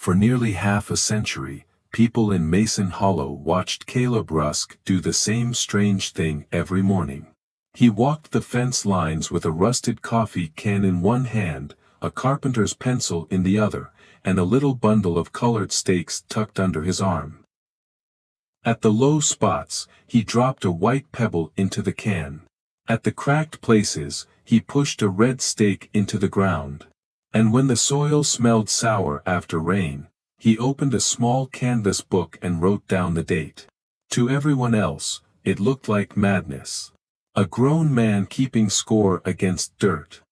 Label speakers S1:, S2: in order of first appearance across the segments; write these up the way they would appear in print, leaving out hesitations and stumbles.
S1: For nearly half a century, people in Mason Hollow watched Caleb Rusk do the same strange thing every morning. He walked the fence lines with a rusted coffee can in one hand, a carpenter's pencil in the other, and a little bundle of colored stakes tucked under his arm. At the low spots, he dropped a white pebble into the can. At the cracked places, he pushed a red stake into the ground. And when the soil smelled sour after rain, he opened a small canvas book and wrote down the date. To everyone else, it looked like madness. A grown man keeping score against dirt.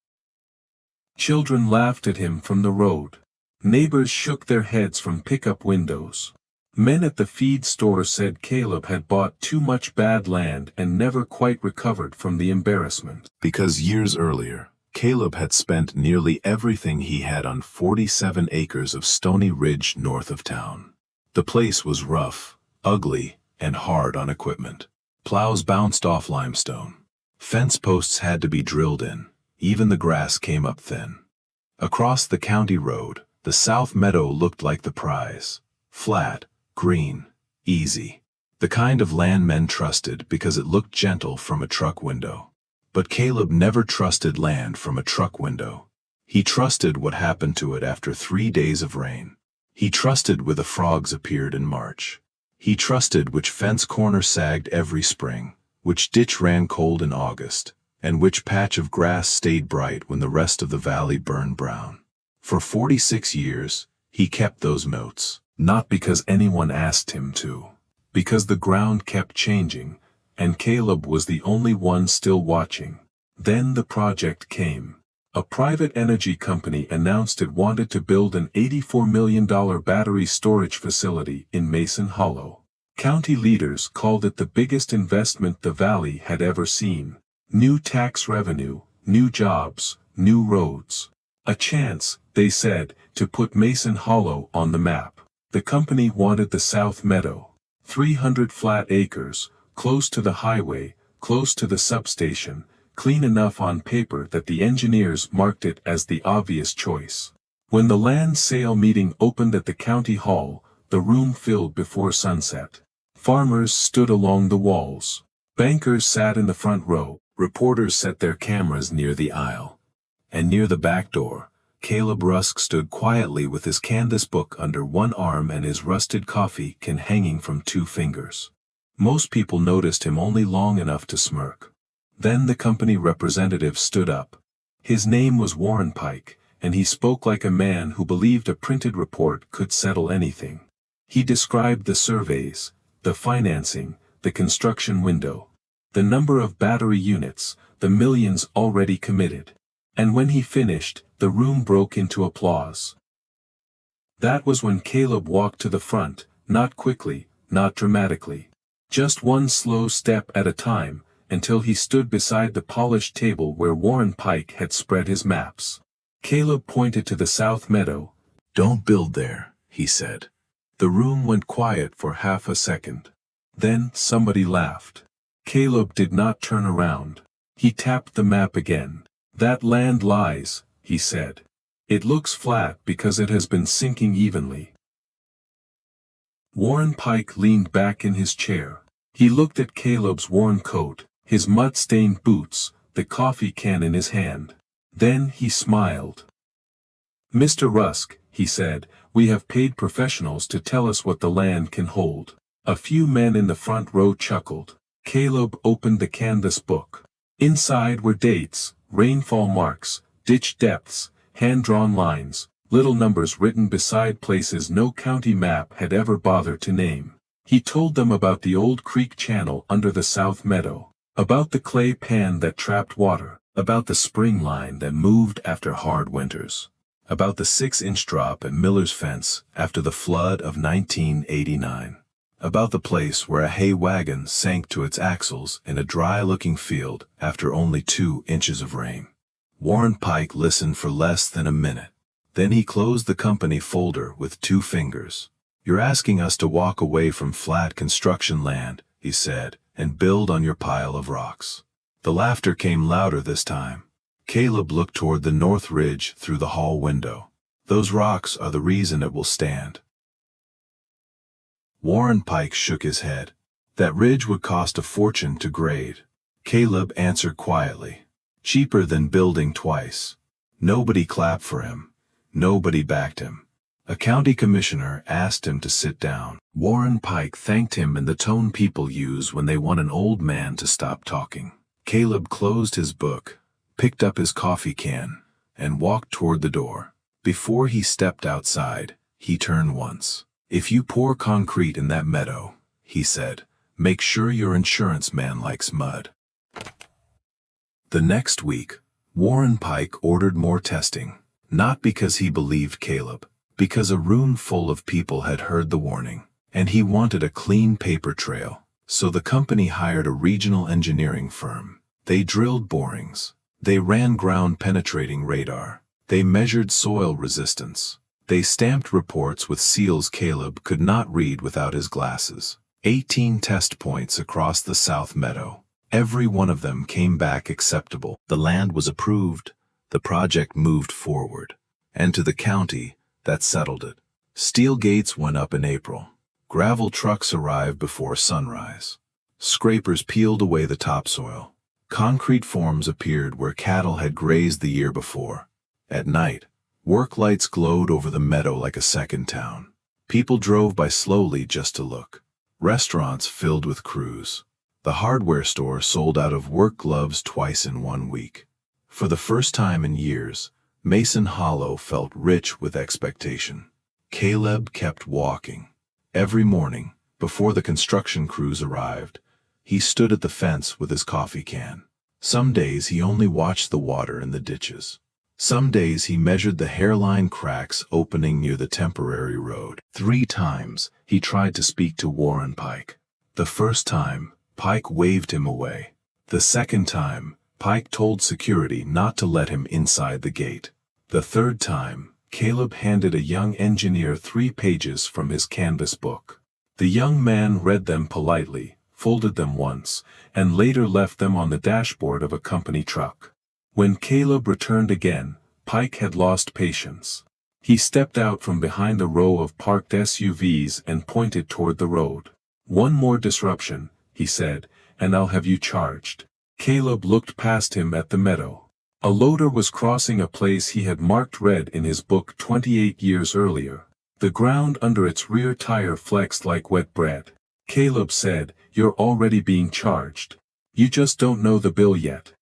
S1: Children laughed at him from the road. Neighbors shook their heads from pickup windows. Men at the feed store said Caleb had bought too much bad land and never quite recovered from the embarrassment.
S2: Because years earlier, Caleb had spent nearly everything he had on 47 acres of stony ridge north of town. The place was rough, ugly, and hard on equipment. Plows bounced off limestone. Fence posts had to be drilled in. Even the grass came up thin. Across the county road, the South Meadow looked like the prize. Flat, green, easy. The kind of land men trusted because it looked gentle from a truck window. But Caleb never trusted land from a truck window. He trusted what happened to it after 3 days of rain. He trusted where the frogs appeared in March. He trusted which fence corner sagged every spring, which ditch ran cold in August, and which patch of grass stayed bright when the rest of the valley burned brown. For 46 years, he kept those notes, not because anyone asked him to, because the ground kept changing, and Caleb was the only one still watching. Then the project came. A private energy company announced it wanted to build an $84 million battery storage facility in Mason Hollow. County leaders called it the biggest investment the valley had ever seen. New tax revenue, new jobs, new roads. A chance, they said, to put Mason Hollow on the map. The company wanted the South Meadow. 300 flat acres, close to the highway, close to the substation, clean enough on paper that the engineers marked it as the obvious choice. When the land sale meeting opened at the county hall, the room filled before sunset. Farmers stood along the walls. Bankers sat in the front row. Reporters set their cameras near the aisle. And near the back door, Caleb Rusk stood quietly with his canvas book under one arm and his rusted coffee can hanging from 2 fingers. Most people noticed him only long enough to smirk. Then the company representative stood up. His name was Warren Pike, and he spoke like a man who believed a printed report could settle anything. He described the surveys, the financing, the construction window, the number of battery units, the millions already committed. And when he finished, the room broke into applause. That was when Caleb walked to the front, not quickly, not dramatically. Just one slow step at a time, until he stood beside the polished table where Warren Pike had spread his maps. Caleb pointed to the South Meadow. "Don't build there," he said. The room went quiet for half a second. Then somebody laughed. Caleb did not turn around. He tapped the map again. "That land lies," he said. "It looks flat because it has been sinking evenly." Warren Pike leaned back in his chair. He looked at Caleb's worn coat, his mud-stained boots, the coffee can in his hand. Then he smiled. "Mr. Rusk," he said, "we have paid professionals to tell us what the land can hold." A few men in the front row chuckled. Caleb opened the canvas book. Inside were dates, rainfall marks, ditch depths, hand-drawn lines, little numbers written beside places no county map had ever bothered to name. He told them about the old creek channel under the South Meadow, about the clay pan that trapped water, about the spring line that moved after hard winters, about the 6-inch drop at Miller's Fence after the flood of 1989, about the place where a hay wagon sank to its axles in a dry-looking field after only 2 inches of rain. Warren Pike listened for less than a minute. Then he closed the company folder with 2 fingers. "You're asking us to walk away from flat construction land," he said, "and build on your pile of rocks." The laughter came louder this time. Caleb looked toward the north ridge through the hall window. Those rocks are the reason it will stand." Warren Pike shook his head. "That ridge would cost a fortune to grade." Caleb answered quietly. "Cheaper than building twice." Nobody clapped for him. Nobody backed him. A county commissioner asked him to sit down. Warren Pike thanked him in the tone people use when they want an old man to stop talking. Caleb closed his book, picked up his coffee can, and walked toward the door. Before he stepped outside, he turned once. "If you pour concrete in that meadow," he said, "make sure your insurance man likes mud." The next week, Warren Pike ordered more testing, not because he believed Caleb, because a room full of people had heard the warning, and he wanted a clean paper trail. So the company hired a regional engineering firm. They drilled borings. They ran ground-penetrating radar. They measured soil resistance. They stamped reports with seals Caleb could not read without his glasses. 18 test points across the South Meadow. Every one of them came back acceptable. The land was approved. The project moved forward. And to the county, that settled it. Steel gates went up in April. Gravel trucks arrived before sunrise. Scrapers peeled away the topsoil. Concrete forms appeared where cattle had grazed the year before. At night, work lights glowed over the meadow like a second town. People drove by slowly just to look. Restaurants filled with crews. The hardware store sold out of work gloves twice in 1 week. For the first time in years, Mason Hollow felt rich with expectation. Caleb kept walking. Every morning, before the construction crews arrived, he stood at the fence with his coffee can. Some days he only watched the water in the ditches. Some days he measured the hairline cracks opening near the temporary road. 3 times he tried to speak to Warren Pike. The first time, Pike waved him away. The second time, Pike told security not to let him inside the gate. The third time, Caleb handed a young engineer 3 pages from his canvas book. The young man read them politely, folded them once, and later left them on the dashboard of a company truck. When Caleb returned again, Pike had lost patience. He stepped out from behind a row of parked SUVs and pointed toward the road. "One more disruption," he said, "and I'll have you charged." Caleb looked past him at the meadow. A loader was crossing a place he had marked red in his book 28 years earlier. The ground under its rear tire flexed like wet bread. Caleb said, "You're already being charged. You just don't know the bill yet."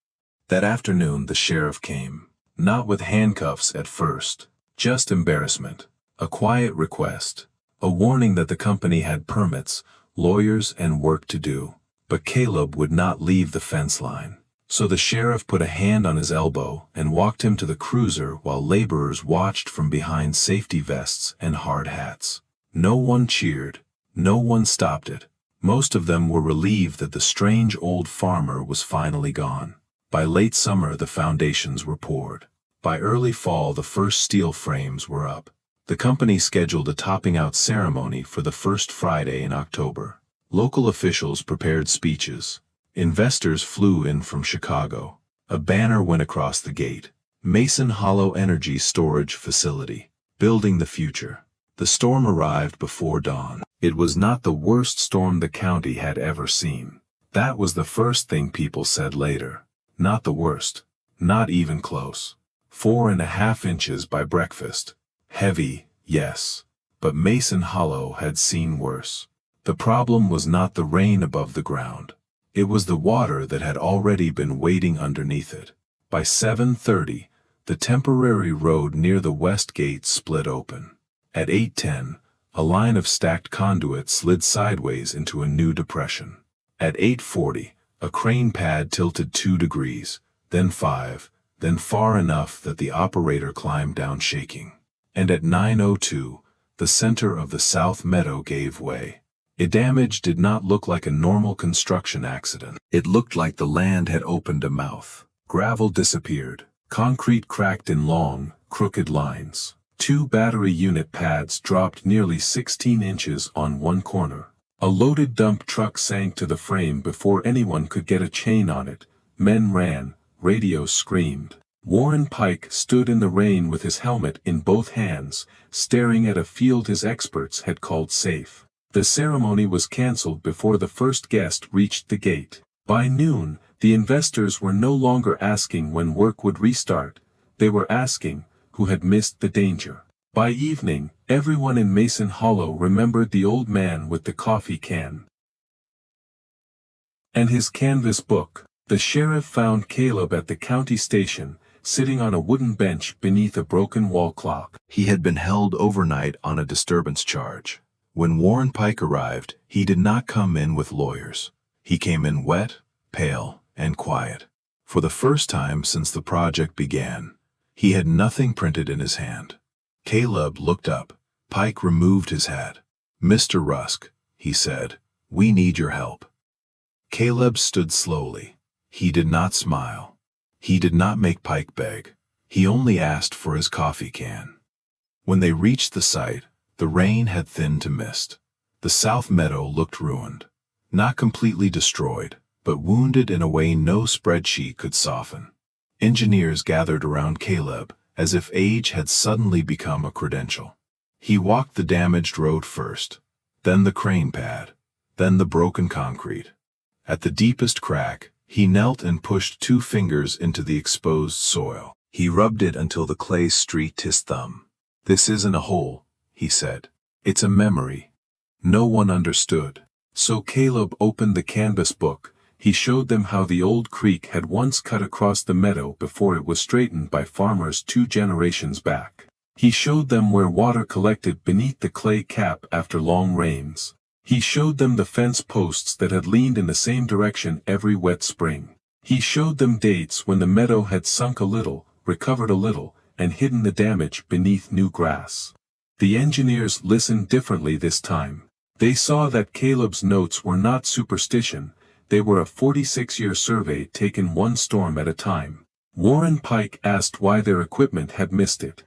S2: That afternoon the sheriff came, not with handcuffs at first, just embarrassment, a quiet request, a warning that the company had permits, lawyers and work to do. But Caleb would not leave the fence line. So the sheriff put a hand on his elbow and walked him to the cruiser while laborers watched from behind safety vests and hard hats. No one cheered. No one stopped it. Most of them were relieved that the strange old farmer was finally gone. By late summer the foundations were poured. By early fall the first steel frames were up. The company scheduled a topping out ceremony for the first Friday in October. Local officials prepared speeches. Investors flew in from Chicago. A banner went across the gate. Mason Hollow Energy Storage Facility. Building the future. The storm arrived before dawn. It was not the worst storm the county had ever seen. That was the first thing people said later. Not the worst. Not even close. 4.5 inches by breakfast. Heavy, yes. But Mason Hollow had seen worse. The problem was not the rain above the ground. It was the water that had already been waiting underneath it. By 7:30, the temporary road near the west gate split open. At 8:10, a line of stacked conduit slid sideways into a new depression. At 8:40, a crane pad tilted 2 degrees, then 5, then far enough that the operator climbed down shaking. And at 9:02, the center of the South Meadow gave way. The damage did not look like a normal construction accident. It looked like the land had opened a mouth. Gravel disappeared. Concrete cracked in long, crooked lines. 2 battery unit pads dropped nearly 16 inches on one corner. A loaded dump truck sank to the frame before anyone could get a chain on it. Men ran, radios screamed.
S1: Warren Pike stood in the rain with his helmet in both hands, staring at a field his experts had called safe. The ceremony was cancelled before the first guest reached the gate. By noon, the investors were no longer asking when work would restart, they were asking who had missed the danger. By evening, everyone in Mason Hollow remembered the old man with the coffee can and his canvas book. The sheriff found Caleb at the county station, sitting on a wooden bench beneath a broken wall clock.
S2: He had been held overnight on a disturbance charge. When Warren Pike arrived, he did not come in with lawyers. He came in wet, pale, and quiet. For the first time since the project began, he had nothing printed in his hand. Caleb looked up. Pike removed his hat. "Mr. Rusk," he said, "we need your help." Caleb stood slowly. He did not smile. He did not make Pike beg. He only asked for his coffee can. When they reached the site, the rain had thinned to mist. The South Meadow looked ruined. Not completely destroyed, but wounded in a way no spreadsheet could soften. Engineers gathered around Caleb, as if age had suddenly become a credential. He walked the damaged road first, then the crane pad, then the broken concrete. At the deepest crack, he knelt and pushed 2 fingers into the exposed soil. He rubbed it until the clay streaked his thumb. "This isn't a hole," he said. "It's a memory." No one understood. So Caleb opened the canvas book. He showed them how the old creek had once cut across the meadow before it was straightened by farmers 2 generations back. He showed them where water collected beneath the clay cap after long rains. He showed them the fence posts that had leaned in the same direction every wet spring. He showed them dates when the meadow had sunk a little, recovered a little, and hidden the damage beneath new grass. The engineers listened differently this time. They saw that Caleb's notes were not superstition, they were a 46-year survey taken one storm at a time. Warren Pike asked why their equipment had missed it.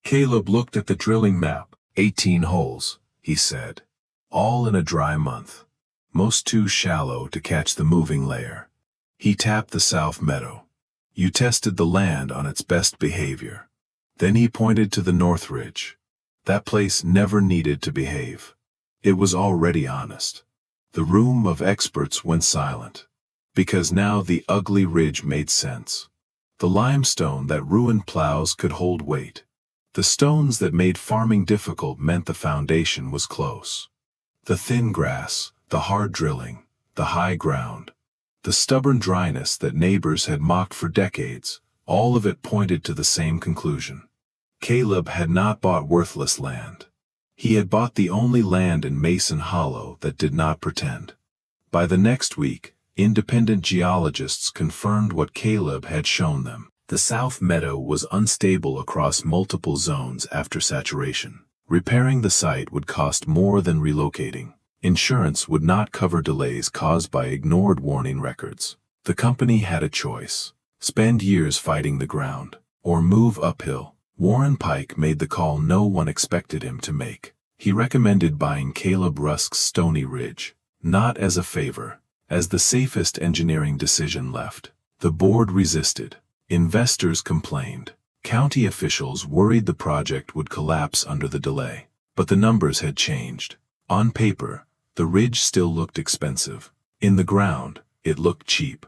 S2: Caleb looked at the drilling map. 18 holes, he said. All in a dry month. Most too shallow to catch the moving layer. He tapped the South Meadow. "You tested the land on its best behavior." Then he pointed to the North Ridge. That place never needed to behave. It was already honest. The room of experts went silent. Because now the ugly ridge made sense. The limestone that ruined plows could hold weight. The stones that made farming difficult meant the foundation was close. The thin grass, the hard drilling, the high ground, the stubborn dryness that neighbors had mocked for decades, all of it pointed to the same conclusion. Caleb had not bought worthless land. He had bought the only land in Mason Hollow that did not pretend. By the next week, independent geologists confirmed what Caleb had shown them. The South Meadow was unstable across multiple zones after saturation. Repairing the site would cost more than relocating. Insurance would not cover delays caused by ignored warning records. The company had a choice. Spend years fighting the ground, or move uphill. Warren Pike made the call no one expected him to make. He recommended buying Caleb Rusk's Stony Ridge, not as a favor, as the safest engineering decision left. The board resisted. Investors complained. County officials worried the project would collapse under the delay. But the numbers had changed. On paper, the ridge still looked expensive. In the ground, it looked cheap.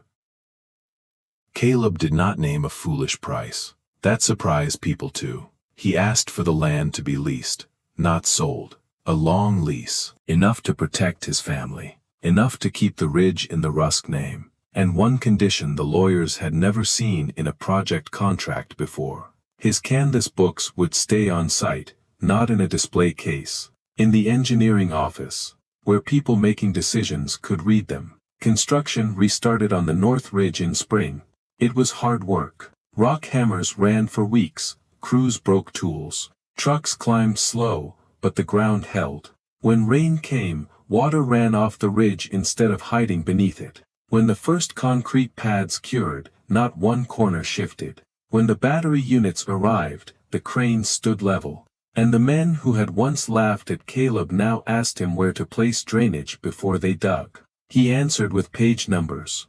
S2: Caleb did not name a foolish price. That surprised people too. He asked for the land to be leased, not sold. A long lease. Enough to protect his family. Enough to keep the ridge in the Rusk name. And one condition the lawyers had never seen in a project contract before. His canvas books would stay on site, not in a display case. In the engineering office, where people making decisions could read them. Construction restarted on the North Ridge in spring. It was hard work. Rock hammers ran for weeks, crews broke tools. Trucks climbed slow, but the ground held. When rain came, water ran off the ridge instead of hiding beneath it. When the first concrete pads cured, not one corner shifted. When the battery units arrived, the cranes stood level. And the men who had once laughed at Caleb now asked him where to place drainage before they dug. He answered with page numbers.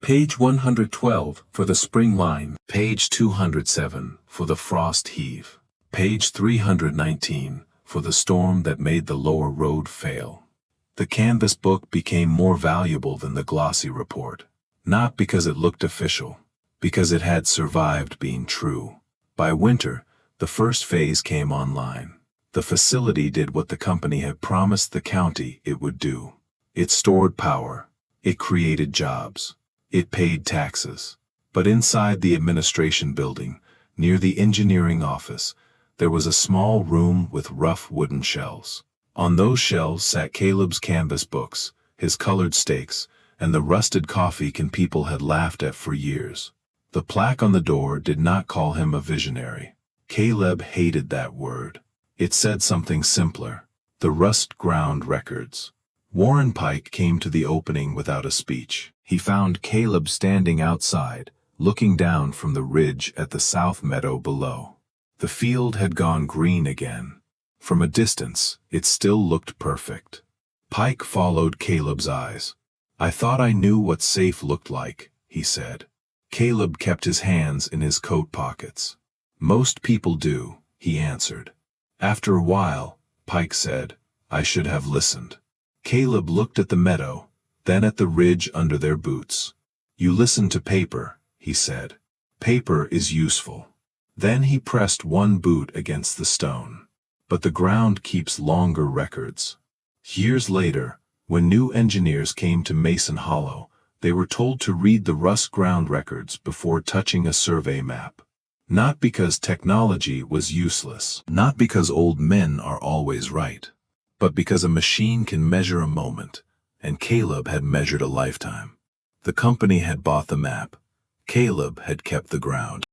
S1: Page 112 for the spring line.
S2: Page 207 for the frost heave. Page 319 for the storm that made the lower road fail. The canvas book became more valuable than the glossy report. Not because it looked official, because it had survived being true. By winter, the first phase came online. The facility did what the company had promised the county it would do. It stored power. It created jobs. It paid taxes. But inside the administration building, near the engineering office, there was a small room with rough wooden shelves. On those shelves sat Caleb's canvas books, his colored stakes, and the rusted coffee can people had laughed at for years. The plaque on the door did not call him a visionary. Caleb hated that word. It said something simpler. The rust-ground records. Warren Pike came to the opening without a speech. He found Caleb standing outside, looking down from the ridge at the south meadow below. The field had gone green again. From a distance, it still looked perfect. Pike followed Caleb's eyes. "I thought I knew what safe looked like," he said. Caleb kept his hands in his coat pockets. "Most people do," he answered. After a while, Pike said, "I should have listened." Caleb looked at the meadow, then at the ridge under their boots. "You listen to paper," he said. "Paper is useful." Then he pressed one boot against the stone. "But the ground keeps longer records." Years later, when new engineers came to Mason Hollow, they were told to read the Rusk ground records before touching a survey map. Not because technology was useless, not because old men are always right, but because a machine can measure a moment, and Caleb had measured a lifetime. The company had bought the map. Caleb had kept the ground.